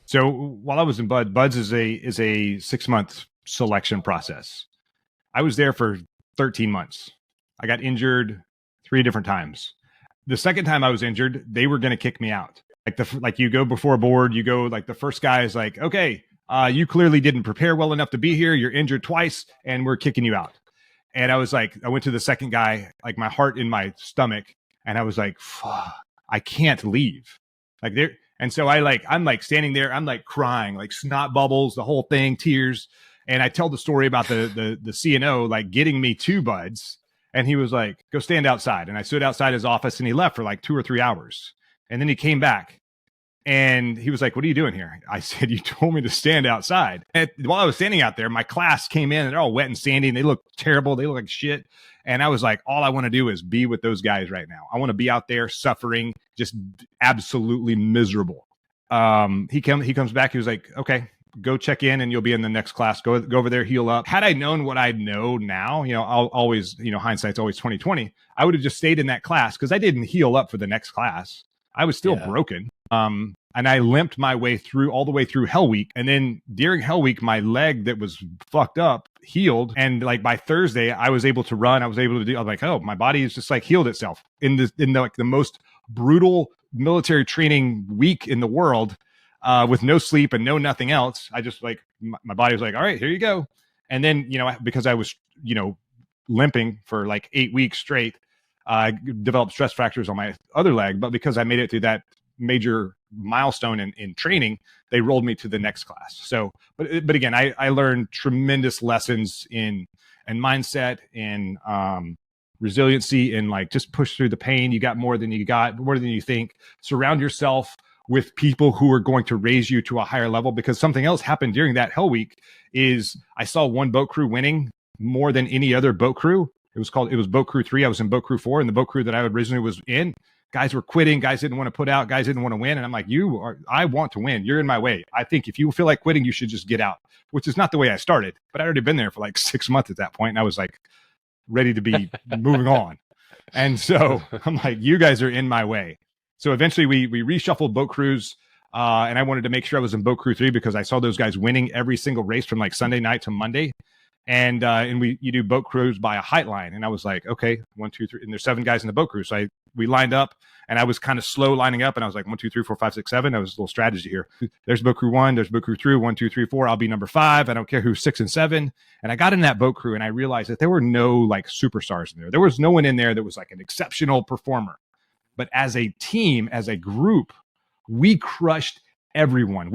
So while I was in Buds is a 6 month selection process. I was there for 13 months. I got injured 3 different times. The second time I was injured, they were going to kick me out. Like you go before a board, you go like the first guy is like, okay, you clearly didn't prepare well enough to be here. You're injured twice, and we're kicking you out. And I was like, I went to the second guy, like my heart in my stomach, and I was like, fuck, I can't leave. Like there, and so I'm like standing there, I'm like crying, like snot bubbles, the whole thing, tears. And I tell the story about the CNO like getting me to Buds, and he was like, go stand outside. And I stood outside his office, and he left for like 2 or 3 hours. And then he came back and he was like, what are you doing here? I said, you told me to stand outside. And while I was standing out there, my class came in and they're all wet and sandy and they look terrible. They look like shit. And I was like, all I want to do is be with those guys right now. I want to be out there suffering, just absolutely miserable. He comes back. He was like, okay, go check in and you'll be in the next class. Go over there, heal up. Had I known what I know now, I'll always, hindsight's always 2020. I would have just stayed in that class because I didn't heal up for the next class. I was still broken. And I limped my way through all the way through Hell Week. And then during Hell Week, my leg that was fucked up healed. And like by Thursday, I was able to run. I was like, oh, my body is just like healed itself in the most brutal military training week in the world, with no sleep and no nothing else. I just like, my body was like, all right, here you go. And then, because I was, limping for like 8 weeks straight, I developed stress fractures on my other leg, but because I made it through that major milestone in training, they rolled me to the next class. So, but again, I learned tremendous lessons in mindset, in resiliency, and like just push through the pain. You got more than you think. Surround yourself with people who are going to raise you to a higher level, because something else happened during that Hell Week is I saw one boat crew winning more than any other boat crew. It was boat crew 3. I was in boat crew 4, and the boat crew that I originally was in, guys were quitting. Guys didn't want to put out. Guys didn't want to win. And I'm like, I want to win. You're in my way. I think if you feel like quitting, you should just get out, which is not the way I started, but I'd already been there for like 6 months at that point. And I was like ready to be moving on. And so I'm like, you guys are in my way. So eventually we reshuffled boat crews. And I wanted to make sure I was in boat crew 3 because I saw those guys winning every single race from like Sunday night to Monday. And you do boat crews by a height line. And I was like, okay, 1, 2, 3. And there's 7 guys in the boat crew. So we lined up, and I was kind of slow lining up. And I was like, 1, 2, 3, 4, 5, 6, 7. That was a little strategy here. There's boat crew 1, there's boat crew 3, 1, 2, 3, 4. I'll be number 5. I don't care who's 6 and 7. And I got in that boat crew, and I realized that there were no like superstars in there. There was no one in there that was like an exceptional performer. But as a team, as a group, we crushed everyone.